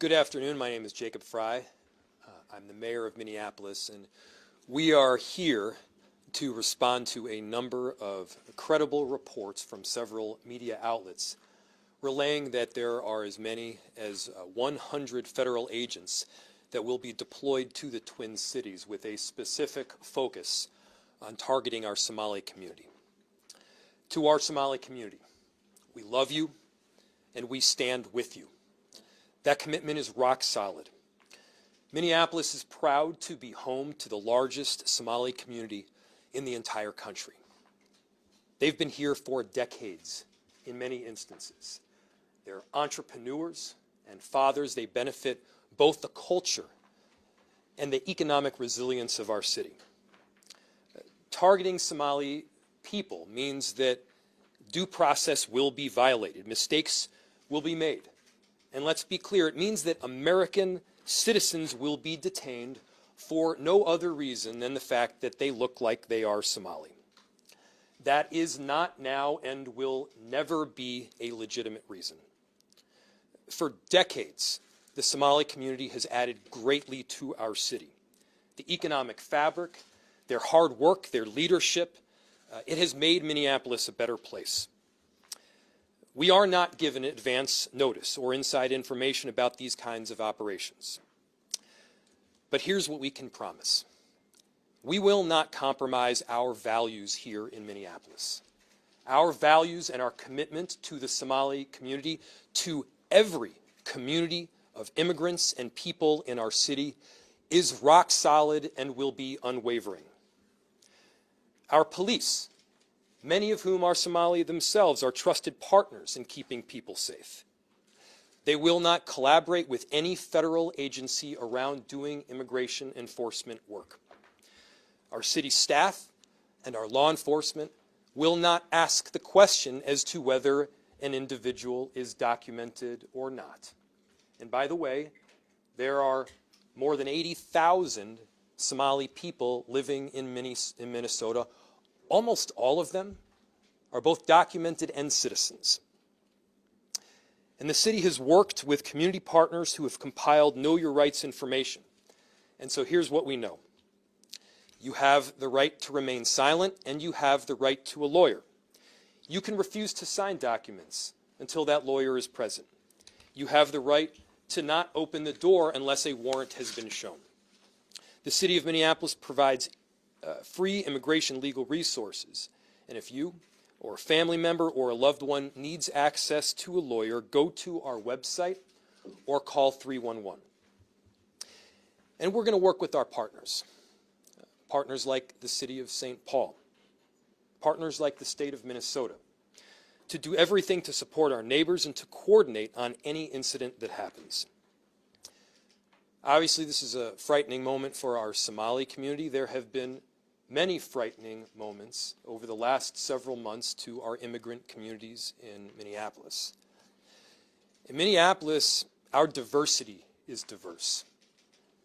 Good afternoon. My name is Jacob Frey. I'm the mayor of Minneapolis, and we are here to respond to a number of credible reports from several media outlets relaying that there are as many as 100 federal agents that will be deployed to the Twin Cities with a specific focus on targeting our Somali community. To our Somali community, we love you and we stand with you. That commitment is rock solid. Minneapolis is proud to be home to the largest Somali community in the entire country. They've been here for decades in many instances. They're entrepreneurs and fathers. They benefit both the culture and the economic resilience of our city. Targeting Somali people means that due process will be violated. Mistakes will be made. And let's be clear, it means that American citizens will be detained for no other reason than the fact that they look like they are Somali. That is not now and will never be a legitimate reason. For decades, the Somali community has added greatly to our city. The economic fabric, their hard work, their leadership, it has made Minneapolis a better place. We are not given advance notice or inside information about these kinds of operations. But here's what we can promise. We will not compromise our values here in Minneapolis. Our values and our commitment to the Somali community, to every community of immigrants and people in our city, is rock solid and will be unwavering. Our police, many of whom are Somali themselves, are trusted partners in keeping people safe. They will not collaborate with any federal agency around doing immigration enforcement work. Our city staff and our law enforcement will not ask the question as to whether an individual is documented or not. And by the way, there are more than 80,000 Somali people living in Minnesota. Almost all of them are both documented and citizens. And the city has worked with community partners who have compiled Know Your Rights information. And so here's what we know. You have the right to remain silent, and you have the right to a lawyer. You can refuse to sign documents until that lawyer is present. You have the right to not open the door unless a warrant has been shown. The city of Minneapolis provides free immigration legal resources. And if you or a family member or a loved one needs access to a lawyer, go to our website or call 311. And we're going to work with our partners. Partners like the city of St. Paul, partners like the state of Minnesota, to do everything to support our neighbors and to coordinate on any incident that happens. Obviously, this is a frightening moment for our Somali community. There have been many frightening moments over the last several months to our immigrant communities in Minneapolis. In Minneapolis, our diversity is diverse.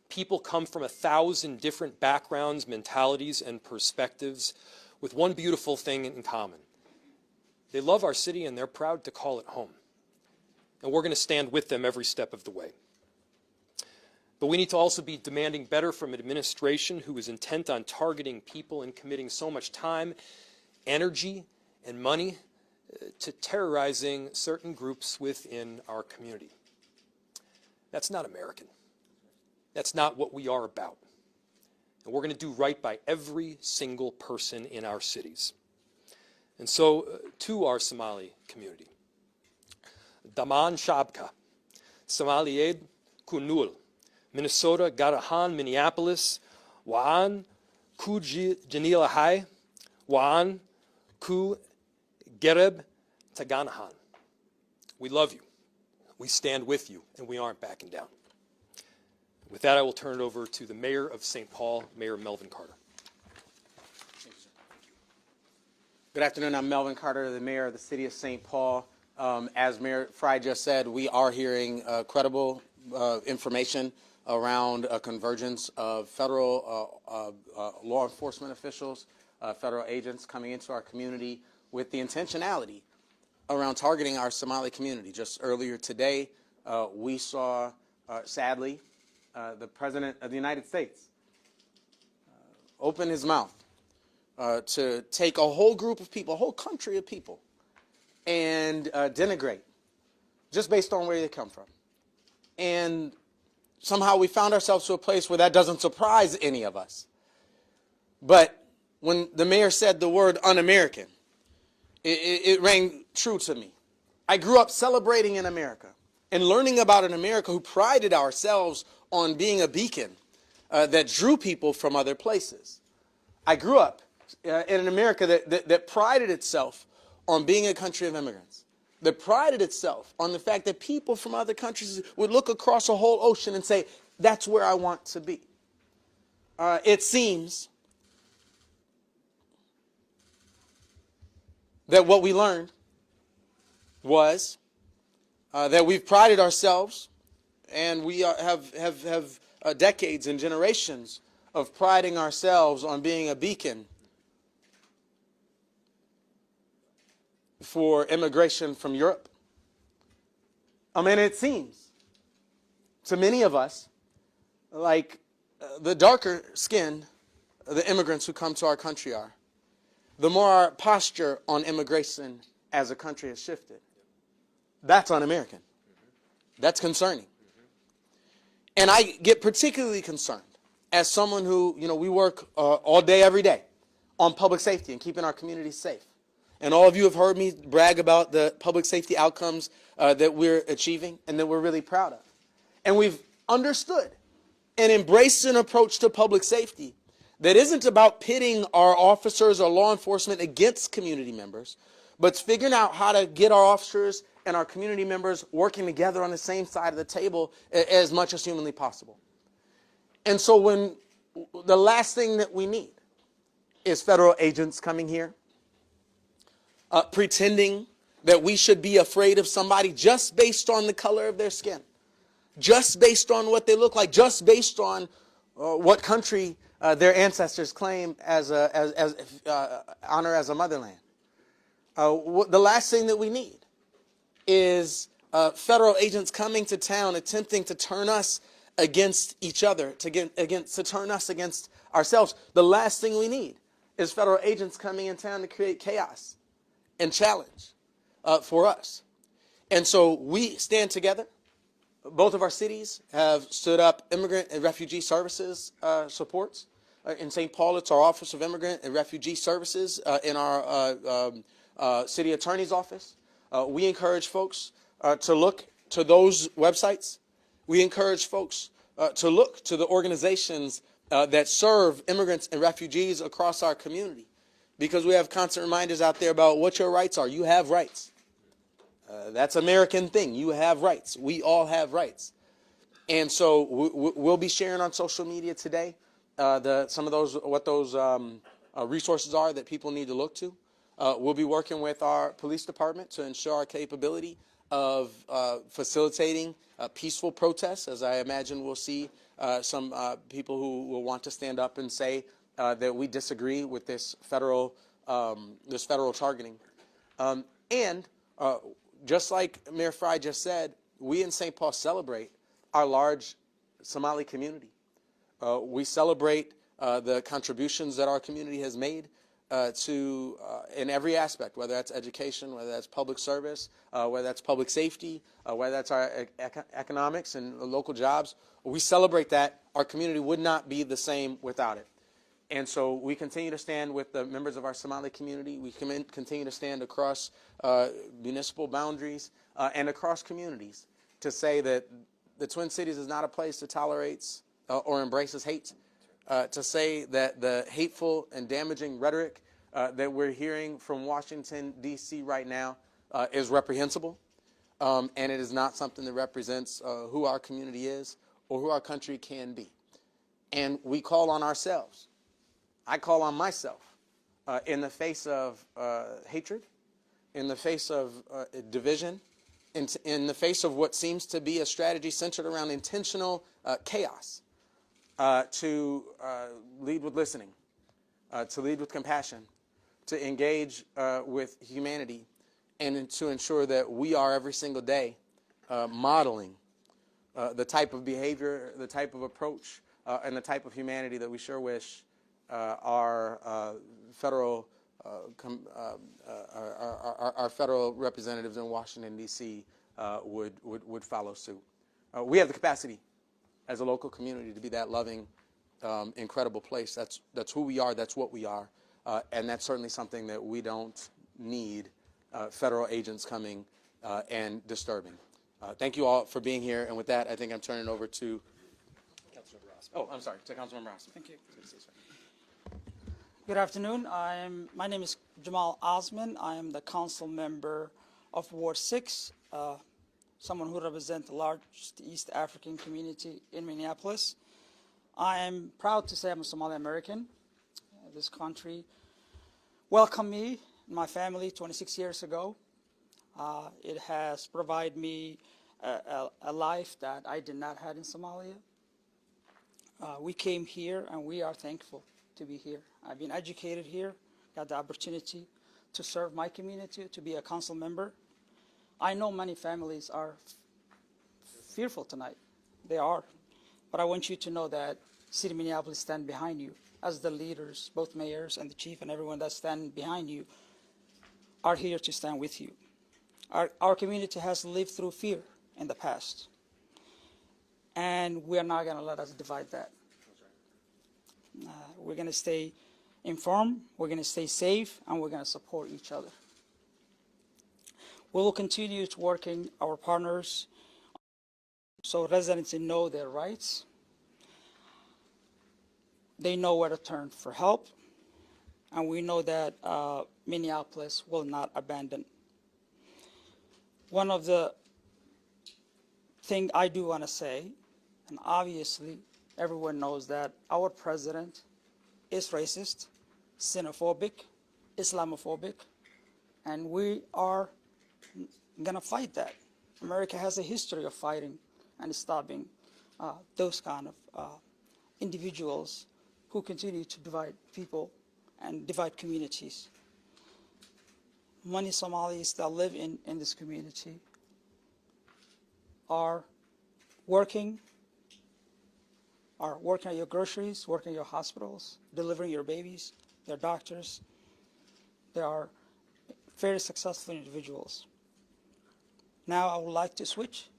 People come from 1,000 different backgrounds, mentalities, and perspectives with one beautiful thing in common. They love our city and they're proud to call it home. And we're going to stand with them every step of the way. But we need to also be demanding better from an administration who is intent on targeting people and committing so much time, energy, and money to terrorizing certain groups within our community. That's not American. That's not what we are about. And we're going to do right by every single person in our cities. And so, to our Somali community, Daman Shabka, Somaliyed Kunul, Minnesota, Garahan, Minneapolis, Waan, Ku Janilahai, Waan, Ku Gereb, Taganahan. We love you, we stand with you, and we aren't backing down. With that, I will turn it over to the Mayor of St. Paul, Mayor Melvin Carter. Good afternoon. I'm Melvin Carter, the Mayor of the City of St. Paul. As Mayor Frey just said, we are hearing credible information around a convergence of federal law enforcement officials, federal agents coming into our community with the intentionality around targeting our Somali community. Just earlier today, we saw sadly, the President of the United States opened his mouth to take a whole group of people, a whole country of people, and denigrate just based on where they come from. And somehow we found ourselves to a place where that doesn't surprise any of us. But when the mayor said the word un-American, it rang true to me. I grew up celebrating in America and learning about an America who prided ourselves on being a beacon that drew people from other places. I grew up in an America that prided itself on being a country of immigrants, that prided itself on the fact that people from other countries would look across a whole ocean and say, that's where I want to be. It seems that what we learned was that we've prided ourselves, and we have decades and generations of priding ourselves on being a beacon for immigration from Europe. And it seems to many of us like the darker skinned the immigrants who come to our country are, the more our posture on immigration as a country has shifted. That's un-American. That's concerning. And I get particularly concerned as someone who, we work all day, every day on public safety and keeping our communities safe. And all of you have heard me brag about the public safety outcomes that we're achieving and that we're really proud of. And we've understood and embraced an approach to public safety that isn't about pitting our officers or law enforcement against community members, but it's figuring out how to get our officers and our community members working together on the same side of the table as much as humanly possible. And so when the last thing that we need is federal agents coming here, pretending that we should be afraid of somebody just based on the color of their skin, just based on what they look like, just based on what country their ancestors claim as honor as a motherland. The last thing that we need is federal agents coming to town attempting to turn us against each other, to turn us against ourselves. The last thing we need is federal agents coming in town to create chaos and challenge for us. And so we stand together. Both of our cities have stood up immigrant and refugee services supports. In St. Paul, it's our Office of Immigrant and Refugee Services in our city attorney's office. We encourage folks to look to those websites. We encourage folks to look to the organizations that serve immigrants and refugees across our community, because we have constant reminders out there about what your rights are. You have rights. That's an American thing. You have rights. We all have rights. And so we'll be sharing on social media today some of those resources are that people need to look to. We'll be working with our police department to ensure our capability of facilitating peaceful protests, as I imagine we'll see some people who will want to stand up and say that we disagree with this federal targeting. Just like Mayor Frey just said, we in St. Paul celebrate our large Somali community. We celebrate the contributions that our community has made in every aspect, whether that's education, whether that's public service, whether that's public safety, whether that's our economics and local jobs. We celebrate that. Our community would not be the same without it. And so we continue to stand with the members of our Somali community. We continue to stand across municipal boundaries and across communities to say that the Twin Cities is not a place that tolerates or embraces hate, to say that the hateful and damaging rhetoric that we're hearing from Washington, D.C. right now is reprehensible, and it is not something that represents who our community is or who our country can be. And we call on ourselves. I call on myself in the face of hatred, in the face of division, in the face of what seems to be a strategy centered around intentional chaos, to lead with listening, to lead with compassion, to engage with humanity, and to ensure that we are every single day modeling the type of behavior, the type of approach, and the type of humanity that we sure wish our federal our federal representatives in Washington, D.C. Would follow suit. We have the capacity as a local community to be that loving, incredible place. That's who we are. That's what we are. And that's certainly something that we don't need federal agents coming and disturbing. Thank you all for being here. And with that, I think I'm turning over to Councilmember Rossman. Oh, I'm sorry, to Councilmember Rossman. Thank you. Good afternoon. My name is Jamal Osman. I am the council member of Ward 6, someone who represents the largest East African community in Minneapolis. I am proud to say I'm a Somali American. This country welcomed me and my family 26 years ago. It has provided me a life that I did not have in Somalia. We came here and we are thankful to be here. I've been educated here, got the opportunity to serve my community, to be a council member. I know many families are fearful tonight. They are. But I want you to know that City of Minneapolis stand behind you as the leaders, both mayors and the chief and everyone that stand behind you are here to stand with you. Our community has lived through fear in the past, and we are not going to let us divide that. We're going to stay informed, we're going to stay safe, and we're going to support each other. We will continue to working our partners so residents know their rights. They know where to turn for help, and we know that Minneapolis will not abandon. One of the things I do want to say, and obviously everyone knows that our president is racist, xenophobic, Islamophobic, and we are going to fight that. America has a history of fighting and stopping those kind of individuals who continue to divide people and divide communities. Many Somalis that live in this community are working at your groceries, working at your hospitals, delivering your babies, they're doctors. They are very successful individuals. Now I would like to switch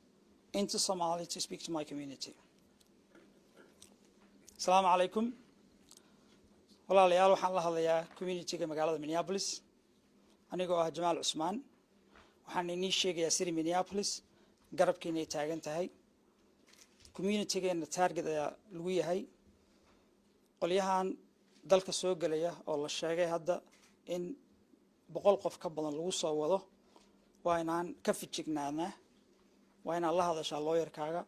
into Somali to speak to my community. Assalamu alaikum. Walaalayaal waxaan la hadlayaa community-ga magaalada Minneapolis. Anigoo ah Jamal Usman. Waxaan inii sheegayaa City Minneapolis garabkeena ay taagan tahay. Community-geena target ayaa lagu yahay. Qolyahan dalka soo galaya oo la sheegay hadda in 100 qof ka badan lagu soo wado waa inaan ka fijignaanaa. Waa inaan la hadashaa lawyer-kaaga.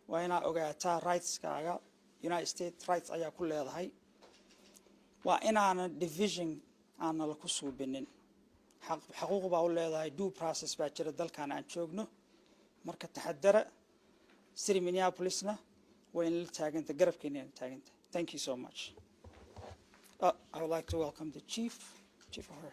Waa inaan ogaataa rights-kaaga. United States rights ayaa ku leedahay. Waa inaanan division aanan la ku suubinin. Xaquuq baa u leedahay, due process baa jira dalkan aan joogno. Marka taxadara City Minneapolisna waa in la taaganta garabkeena la taaganta. Thank you so much. I would like to welcome the Chief O'Hare.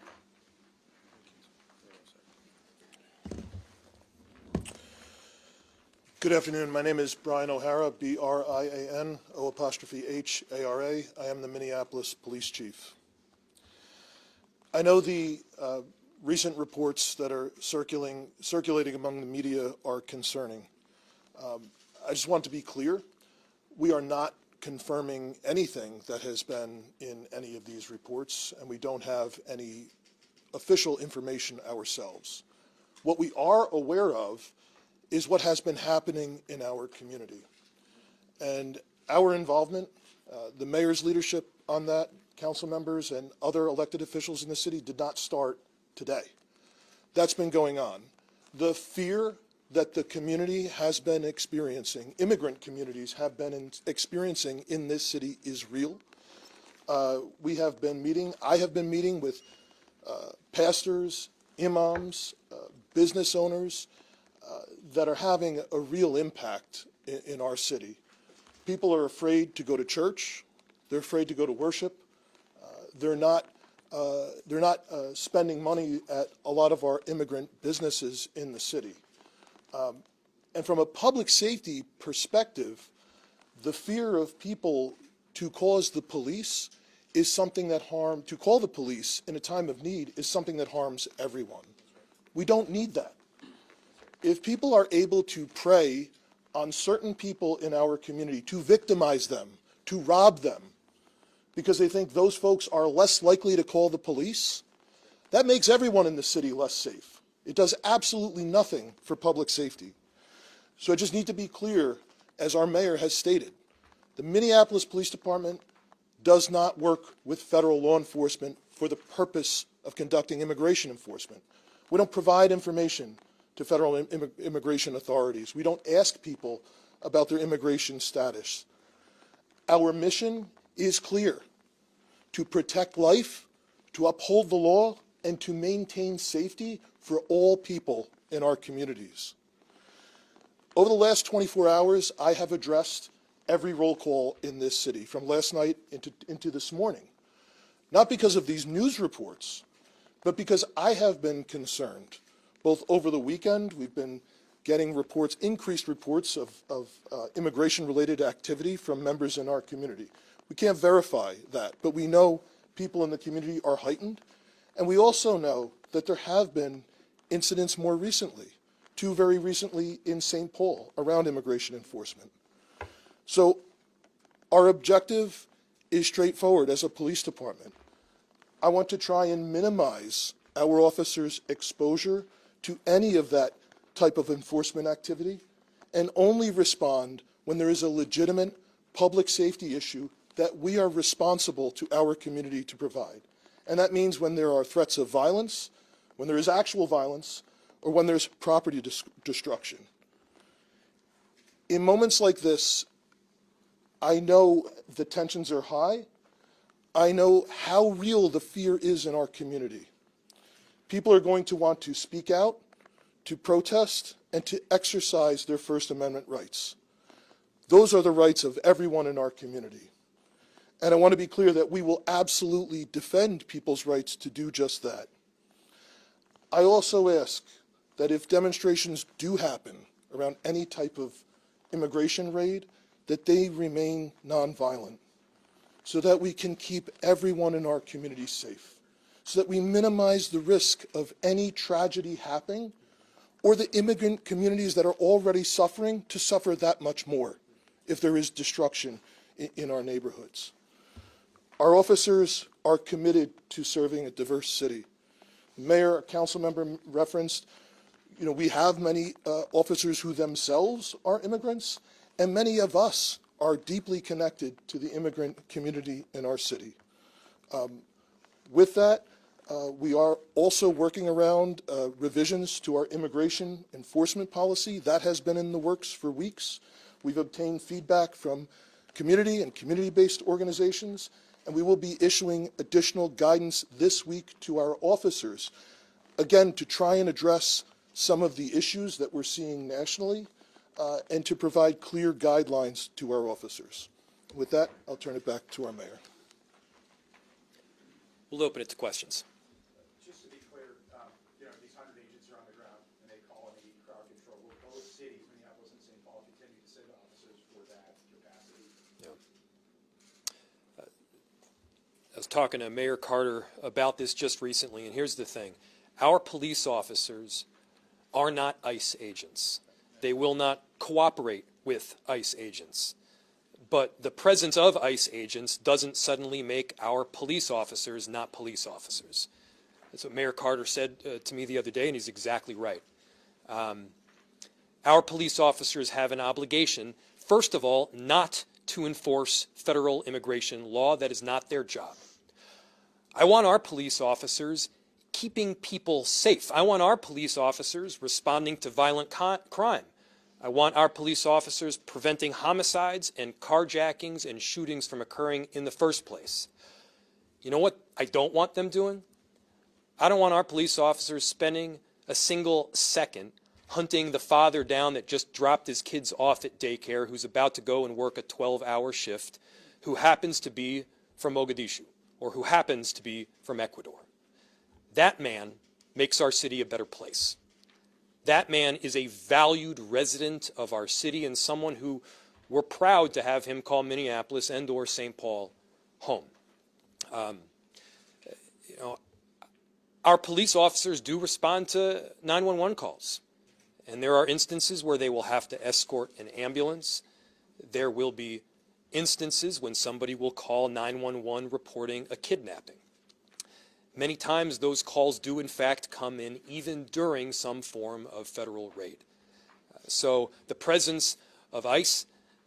Good afternoon. My name is Brian O'Hara, B-R-I-A-N, O''H-A-R-A. I am the Minneapolis Police Chief. I know the recent reports that are circulating among the media are concerning. I just want to be clear. We are not confirming anything that has been in any of these reports, and we don't have any official information ourselves. What we are aware of is what has been happening in our community. And our involvement, the mayor's leadership on that, council members and other elected officials in the city did not start today. That's been going on. The fear that the community has been experiencing, immigrant communities have been experiencing in this city is real. I have been meeting with pastors, imams, business owners, that are having a real impact in our city. People are afraid to go to church. They're afraid to go to worship. They're not spending money at a lot of our immigrant businesses in the city. And from a public safety perspective, the fear of people to cause the police is something that to call the police in a time of need is something that harms everyone. We don't need that. If people are able to prey on certain people in our community, to victimize them, to rob them, because they think those folks are less likely to call the police, that makes everyone in the city less safe. It does absolutely nothing for public safety. So I just need to be clear, as our mayor has stated, the Minneapolis Police Department does not work with federal law enforcement for the purpose of conducting immigration enforcement. We don't provide information to federal immigration authorities. We don't ask people about their immigration status. Our mission is clear: to protect life, to uphold the law, and to maintain safety for all people in our communities. Over the last 24 hours, I have addressed every roll call in this city, from last night into this morning. Not because of these news reports, but because I have been concerned. Both over the weekend, we've been getting reports, increased reports of immigration-related activity from members in our community. We can't verify that, but we know people in the community are heightened, and we also know that there have been incidents more recently, two very recently in St. Paul, around immigration enforcement. So our objective is straightforward as a police department. I want to try and minimize our officers' exposure to any of that type of enforcement activity, and only respond when there is a legitimate public safety issue that we are responsible to our community to provide. And that means when there are threats of violence, when there is actual violence, or when there's property destruction. In moments like this, I know the tensions are high. I know how real the fear is in our community. People are going to want to speak out, to protest, and to exercise their First Amendment rights. Those are the rights of everyone in our community. And I want to be clear that we will absolutely defend people's rights to do just that. I also ask that if demonstrations do happen around any type of immigration raid, that they remain nonviolent, so that we can keep everyone in our community safe, so that we minimize the risk of any tragedy happening, or the immigrant communities that are already suffering to suffer that much more if there is destruction in our neighborhoods. Our officers are committed to serving a diverse city. Mayor, a council member referenced, we have many officers who themselves are immigrants, and many of us are deeply connected to the immigrant community in our city. With that, we are also working around revisions to our immigration enforcement policy. That has been in the works for weeks. We've obtained feedback from community and community-based organizations, and we will be issuing additional guidance this week to our officers, again, to try and address some of the issues that we're seeing nationally, and to provide clear guidelines to our officers. With that, I'll turn it back to our mayor. We'll open it to questions. Just to be clear, these 100 agents are on the ground and they call and they need crowd control. Will both cities, Minneapolis and St. Paul, continue to send officers for that capacity? Yeah. I was talking to Mayor Carter about this just recently, and here's the thing. Our police officers are not ICE agents. They will not cooperate with ICE agents. But the presence of ICE agents doesn't suddenly make our police officers not police officers. That's what Mayor Carter said to me the other day, and he's exactly right. Our police officers have an obligation, first of all, not to enforce federal immigration law. That is not their job. I want our police officers keeping people safe. I want our police officers responding to violent crime. I want our police officers preventing homicides and carjackings and shootings from occurring in the first place. You know what I don't want them doing? I don't want our police officers spending a single second hunting the father down that just dropped his kids off at daycare, who's about to go and work a 12-hour shift, who happens to be from Mogadishu or who happens to be from Ecuador. That man makes our city a better place. That man is a valued resident of our city and someone who we're proud to have him call Minneapolis and or St. Paul home. You know, our police officers do respond to 911 calls. And there are instances where they will have to escort an ambulance. There will be instances when somebody will call 911 reporting a kidnapping. Many times those calls do in fact come in even during some form of federal raid. So the presence of ICE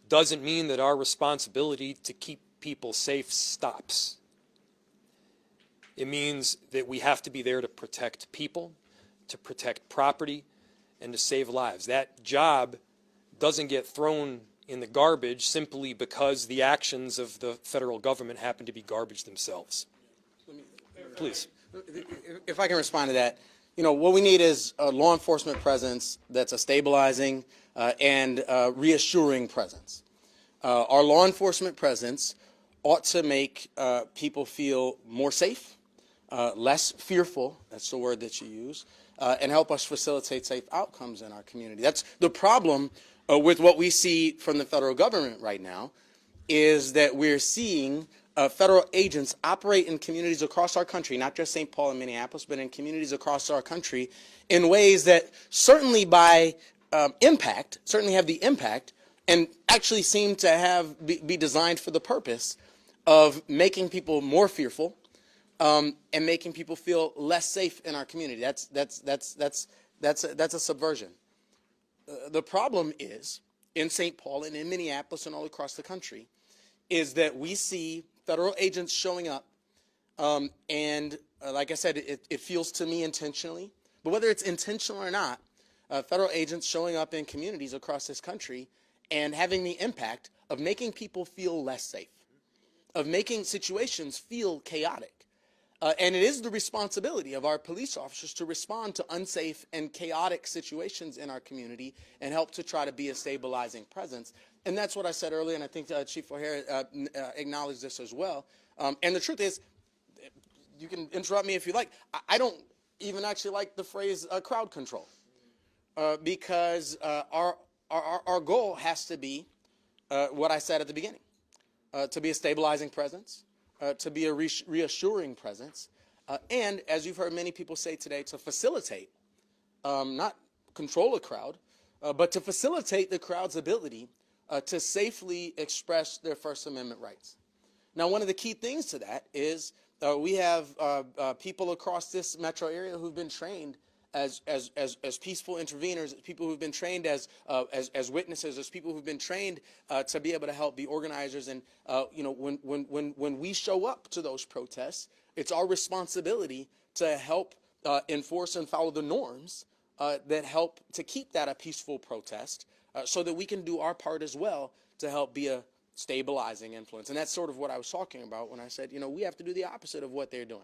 doesn't mean that our responsibility to keep people safe stops. It means that we have to be there to protect people, to protect property, and to save lives. That job doesn't get thrown in the garbage simply because the actions of the federal government happen to be garbage themselves. Please. If I can respond to that, you know, what we need is a law enforcement presence that's a stabilizing and reassuring presence. Our law enforcement presence ought to make people feel more safe, less fearful, that's the word that you use, and help us facilitate safe outcomes in our community. That's the problem with what we see from the federal government right now, is that we're seeing federal agents operate in communities across our country, not just St. Paul and Minneapolis, but in communities across our country in ways that certainly by impact, certainly have the impact and actually seem to be designed for the purpose of making people more fearful and making people feel less safe in our community. That's a subversion. The problem is, in St. Paul and in Minneapolis and all across the country, is that we see federal agents showing up, and like I said, it feels to me intentionally, but whether it's intentional or not, federal agents showing up in communities across this country and having the impact of making people feel less safe, of making situations feel chaotic. And it is the responsibility of our police officers to respond to unsafe and chaotic situations in our community and help to try to be a stabilizing presence. And that's what I said earlier, and I think Chief O'Hara acknowledged this as well. And the truth is, you can interrupt me if you like, I don't even actually like the phrase crowd control, because our goal has to be what I said at the beginning, to be a stabilizing presence, to be a reassuring presence, and as you've heard many people say today, to facilitate, not control a crowd, but to facilitate the crowd's ability to safely express their First Amendment rights. Now, one of the key things to that is we have people across this metro area who've been trained as peaceful interveners, people who've been trained as witnesses, as people who've been trained to be able to help be organizers. And you know, when we show up to those protests, it's our responsibility to help enforce and follow the norms that help to keep that a peaceful protest, so that we can do our part as well to help be a stabilizing influence. And that's sort of what I was talking about when I said, you know, we have to do the opposite of what they're doing.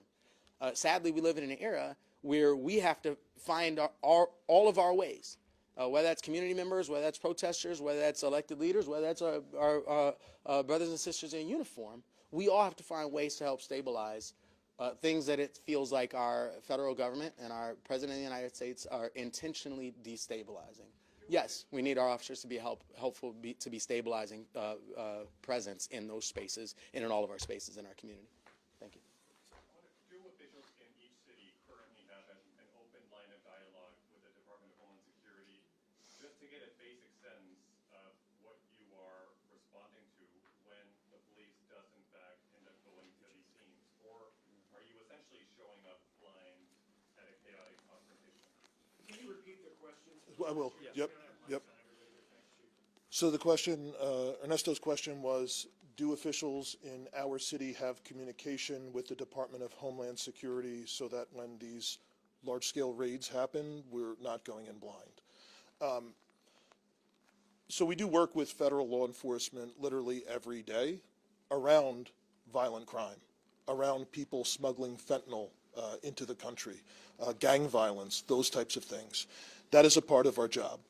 Sadly, we live in an era where we have to find all of our ways, whether that's community members, whether that's protesters, whether that's elected leaders, whether that's our brothers and sisters in uniform. We all have to find ways to help stabilize things that it feels like our federal government and our President of the United States are intentionally destabilizing. Yes, we need our officers to be helpful to be stabilizing presence in those spaces and in all of our spaces in our community. Thank you. Do officials in each city currently have an open line of dialogue with the Department of Homeland Security, just to get a basic sense of what you are responding to when the police does in fact end up going to these scenes? Or are you essentially showing up blind at a chaotic confrontation? Can you repeat the question? I will. Yep. So the question, Ernesto's question was, do officials in our city have communication with the Department of Homeland Security so that when these large-scale raids happen, we're not going in blind? So we do work with federal law enforcement literally every day around violent crime, around people smuggling fentanyl into the country, gang violence, those types of things. That is a part of our job.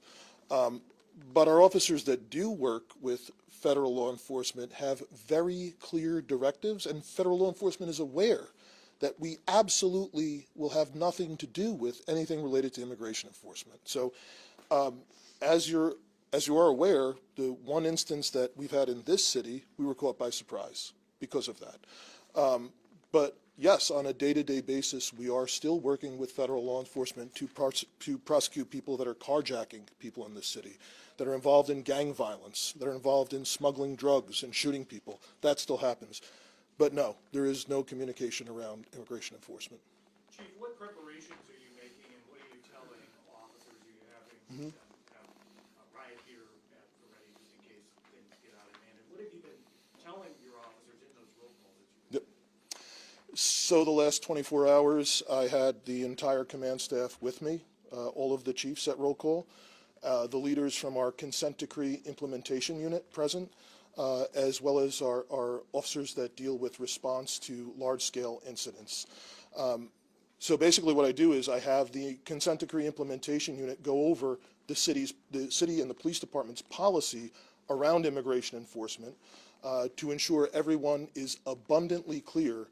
But our officers that do work with federal law enforcement have very clear directives, and federal law enforcement is aware that we absolutely will have nothing to do with anything related to immigration enforcement. So as you are aware, the one instance that we've had in this city, we were caught by surprise because of that. But yes, on a day-to-day basis, we are still working with federal law enforcement to prosecute people that are carjacking people in this city, that are involved in gang violence, that are involved in smuggling drugs and shooting people. That still happens. But no, there is no communication around immigration enforcement. Chief, what preparations are you making and what are you telling officers? Are you having have a riot here at the ready just in case things get out of hand? And what have you been telling your officers in those roll calls that you've been? So the last 24 hours, I had the entire command staff with me, all of the chiefs at roll call, the leaders from our consent decree implementation unit present, as well as our officers that deal with response to large-scale incidents. So basically what I do is I have the consent decree implementation unit go over the city and the police department's policy around immigration enforcement to ensure everyone is abundantly clear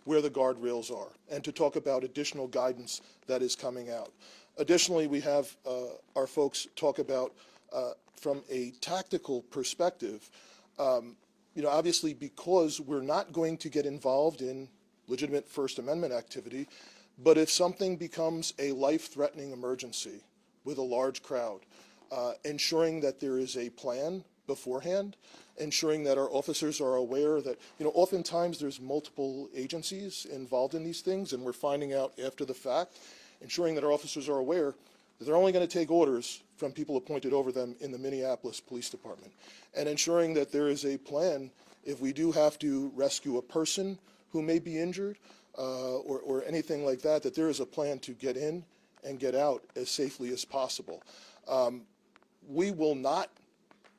where the guardrails are, and to talk about additional guidance that is coming out. Additionally, we have our folks talk about, from a tactical perspective, obviously because we're not going to get involved in legitimate First Amendment activity, but if something becomes a life-threatening emergency with a large crowd, ensuring that there is a plan beforehand, ensuring that our officers are aware that, oftentimes there's multiple agencies involved in these things, and we're finding out after the fact, ensuring that our officers are aware that they're only going to take orders from people appointed over them in the Minneapolis Police Department, and ensuring that there is a plan if we do have to rescue a person who may be injured or anything like that, that there is a plan to get in and get out as safely as possible. We will not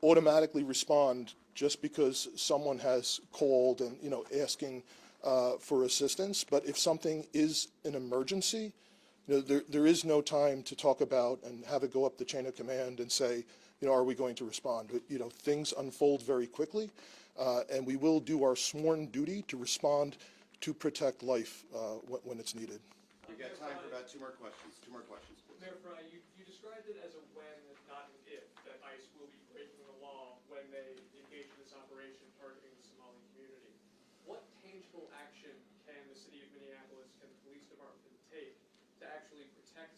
automatically respond just because someone has called and asking for assistance. But if something is an emergency, there is no time to talk about and have it go up the chain of command and say, are we going to respond? But, things unfold very quickly, and we will do our sworn duty to respond to protect life when it's needed. You got time for about two more questions. Two more questions, please. Mayor Frey, you described it as a when, not an if, that ICE will be breaking the law when they engage in this operation targeting the Somali community. What tangible action can the city of Minneapolis and the police department take to actually protect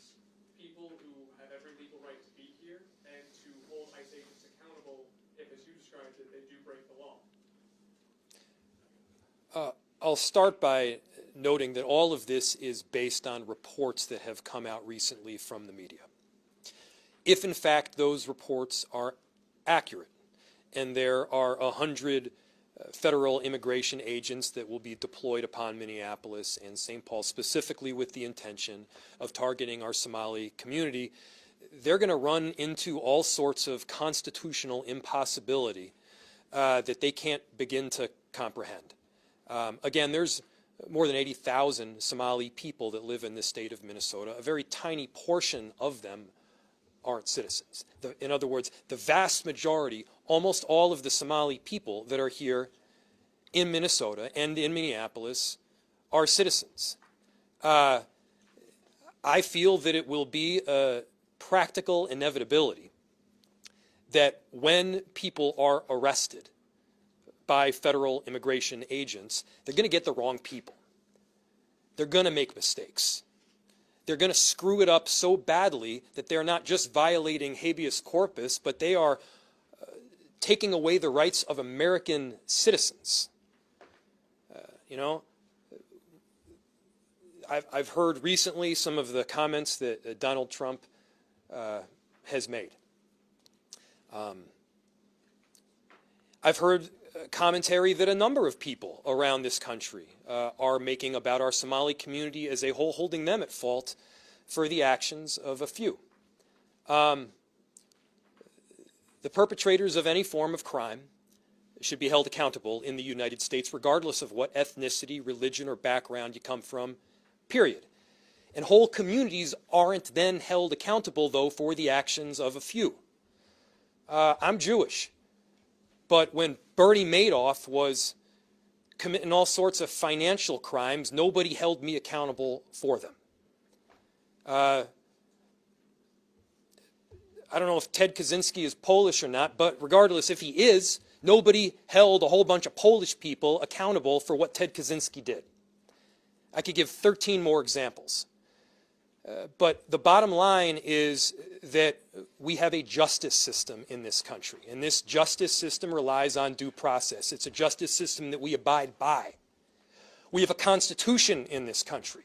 people who have every legal right to be here and to hold ICE agents accountable if, as you described it, they do break the law? I'll start by noting that all of this is based on reports that have come out recently from the media. If, in fact, those reports are accurate, and there are 100 federal immigration agents that will be deployed upon Minneapolis and St. Paul specifically with the intention of targeting our Somali community, they're going to run into all sorts of constitutional impossibility that they can't begin to comprehend. Again, there's more than 80,000 Somali people that live in the state of Minnesota. A very tiny portion of them aren't citizens. In other words, the vast majority, almost all of the Somali people that are here in Minnesota and in Minneapolis are citizens. I feel that it will be a practical inevitability that when people are arrested by federal immigration agents, they're going to get the wrong people. They're going to make mistakes. They're going to screw it up so badly that they're not just violating habeas corpus, but they are taking away the rights of American citizens. I've heard recently some of the comments that Donald Trump has made. I've heard commentary that a number of people around this country are making about our Somali community as a whole, holding them at fault for the actions of a few. The perpetrators of any form of crime should be held accountable in the United States, regardless of what ethnicity, religion, or background you come from, period. And whole communities aren't then held accountable, though, for the actions of a few. I'm Jewish. But when Bernie Madoff was committing all sorts of financial crimes. Nobody held me accountable for them. I don't know if Ted Kaczynski is Polish or not, but regardless, if he is, nobody held a whole bunch of Polish people accountable for what Ted Kaczynski did. I could give 13 more examples. But the bottom line is that we have a justice system in this country, and this justice system relies on due process. It's a justice system that we abide by. We have a constitution in this country.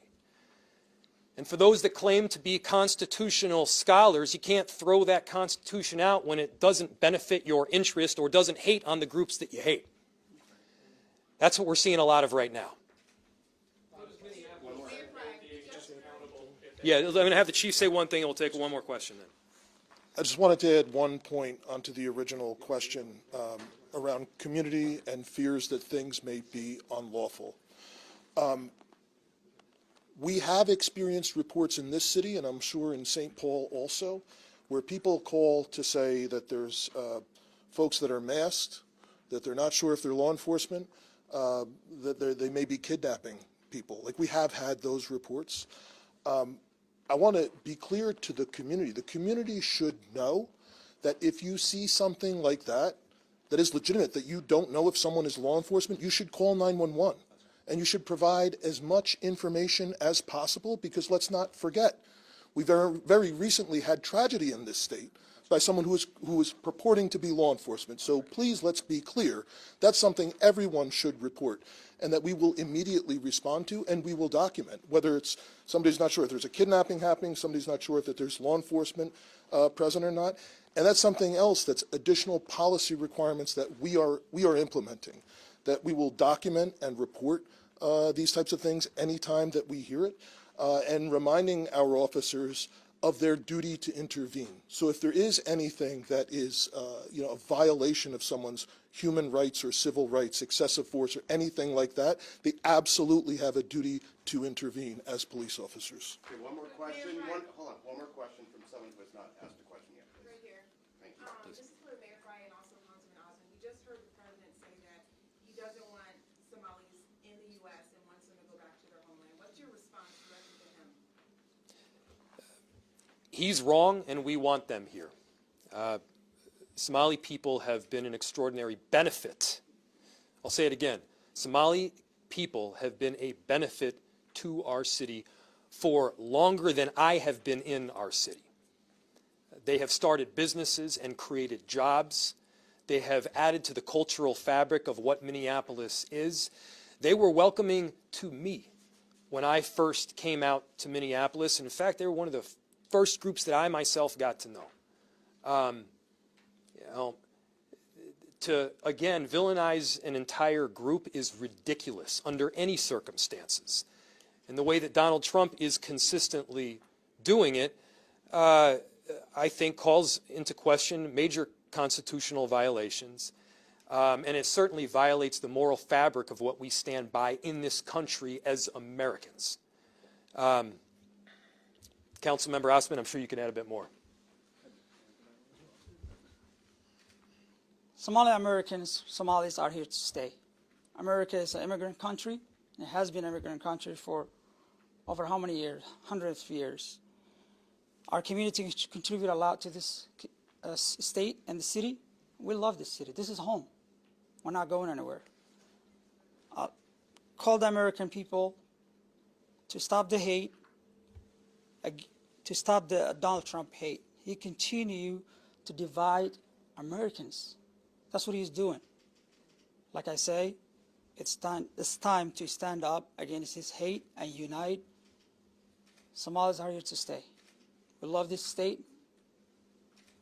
And for those that claim to be constitutional scholars, you can't throw that constitution out when it doesn't benefit your interest or doesn't hate on the groups that you hate. That's what we're seeing a lot of right now. Yeah, I'm going to have the chief say one thing, and we'll take one more question then. I just wanted to add one point onto the original question around community and fears that things may be unlawful. We have experienced reports in this city, and I'm sure in St. Paul also, where people call to say that there's folks that are masked, that they're not sure if they're law enforcement, that they may be kidnapping people. Like, we have had those reports. I want to be clear to the community. The community should know that if you see something like that, that is legitimate, that you don't know if someone is law enforcement, you should call 911. And you should provide as much information as possible, because let's not forget, we very recently had tragedy in this state by someone who was purporting to be law enforcement. So please, let's be clear. That's something everyone should report, and that we will immediately respond to, and we will document, whether it's somebody's not sure if there's a kidnapping happening, somebody's not sure if that there's law enforcement present or not. And that's something else that's additional policy requirements that we are implementing, that we will document and report these types of things anytime that we hear it, and reminding our officers of their duty to intervene. So if there is anything that is a violation of someone's human rights or civil rights, excessive force or anything like that, they absolutely have a duty to intervene as police officers. Okay, one more question. One more question from someone who has not asked a question yet. Please. Right here. Thank you. This is for Mayor Frey and also Councilman Osmond. We just heard the president say that he doesn't want Somalis in the U.S. and wants them to go back to their homeland. What's your response directly to him? He's wrong, and we want them here. Somali people have been an extraordinary benefit. I'll say it again. Somali people have been a benefit to our city for longer than I have been in our city. They have started businesses and created jobs. They have added to the cultural fabric of what Minneapolis is. They were welcoming to me when I first came out to Minneapolis. In fact, they were one of the first groups that I myself got to know. To, again, villainize an entire group is ridiculous under any circumstances. And the way that Donald Trump is consistently doing it, I think calls into question major constitutional violations. And it certainly violates the moral fabric of what we stand by in this country as Americans. Councilmember Osmond, I'm sure you can add a bit more. Somali Americans, Somalis are here to stay. America is an immigrant country. It has been an immigrant country for over how many years? Hundreds of years. Our community contribute a lot to this state and the city. We love this city. This is home. We're not going anywhere. Call the American people to stop the hate, to stop the Donald Trump hate. He continue to divide Americans. That's what he's doing. Like I say, it's time to stand up against his hate and unite. Somalis are here to stay. We love this state.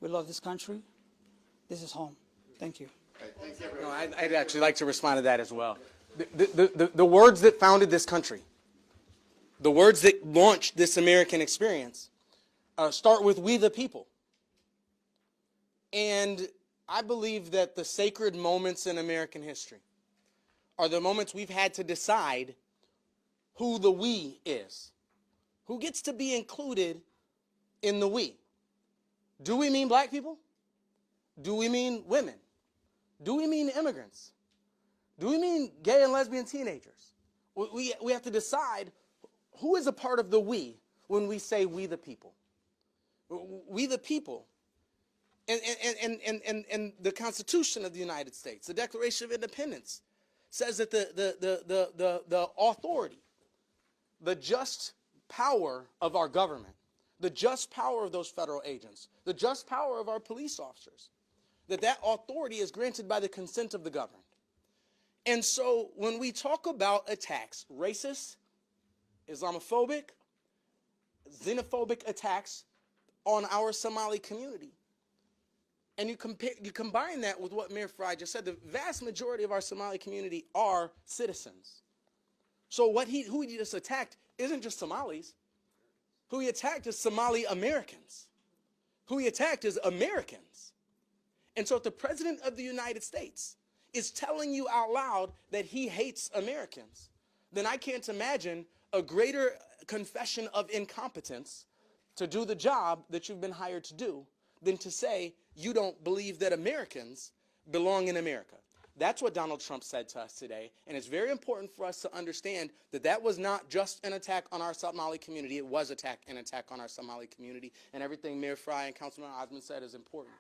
We love this country. This is home. Thank you. Thank you, No, everyone. I'd actually like to respond to that as well. The words that founded this country, the words that launched this American experience, start with "we the people." And I believe that the sacred moments in American history are the moments we've had to decide who the we is, who gets to be included in the we. Do we mean black people? Do we mean women? Do we mean immigrants? Do we mean gay and lesbian teenagers? We have to decide who is a part of the we when we say we the people. We the people. And the Constitution of the United States, the Declaration of Independence, says that the authority, the just power of our government, the just power of those federal agents, the just power of our police officers, that authority is granted by the consent of the governed. And so when we talk about attacks, racist, Islamophobic, xenophobic attacks on our Somali community, and you combine that with what Mayor Frey just said, the vast majority of our Somali community are citizens. So who he just attacked isn't just Somalis. Who he attacked is Somali Americans. Who he attacked is Americans. And so if the President of the United States is telling you out loud that he hates Americans, then I can't imagine a greater confession of incompetence to do the job that you've been hired to do than to say you don't believe that Americans belong in America. That's what Donald Trump said to us today, and it's very important for us to understand that that was not just an attack on our Somali community, it was an attack on our Somali community, and everything Mayor Frey and Councilman Osmond said is important.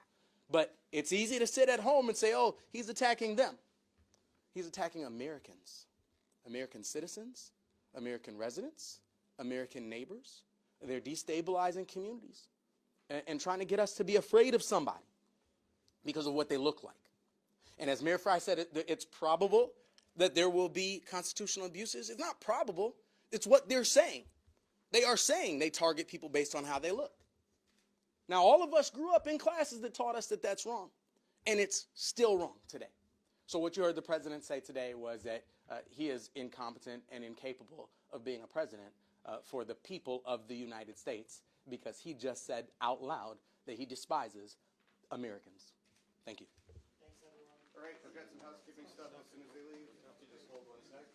But it's easy to sit at home and say, oh, he's attacking them. He's attacking Americans, American citizens, American residents, American neighbors. They're destabilizing communities and trying to get us to be afraid of somebody because of what they look like. And as Mayor Frey said, it's probable that there will be constitutional abuses. It's not probable. It's what they're saying. They are saying they target people based on how they look. Now, all of us grew up in classes that taught us that that's wrong, and it's still wrong today. So what you heard the president say today was that he is incompetent and incapable of being a president for the people of the United States because he just said out loud that he despises Americans. Thank you. All right, I've got some housekeeping stuff as soon as they leave. You just hold one sec.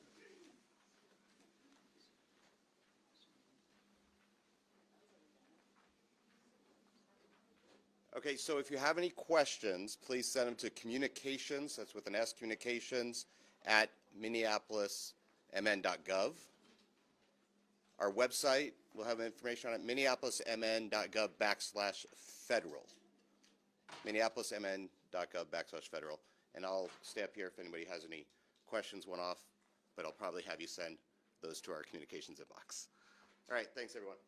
Okay, so if you have any questions, please send them to communications, that's with an S, communications, at minneapolismn.gov. Our website will have information on it, minneapolismn.gov/federal. minneapolismn.gov/federal. And I'll stay up here if anybody has any questions one-off, but I'll probably have you send those to our communications inbox. All right, thanks everyone.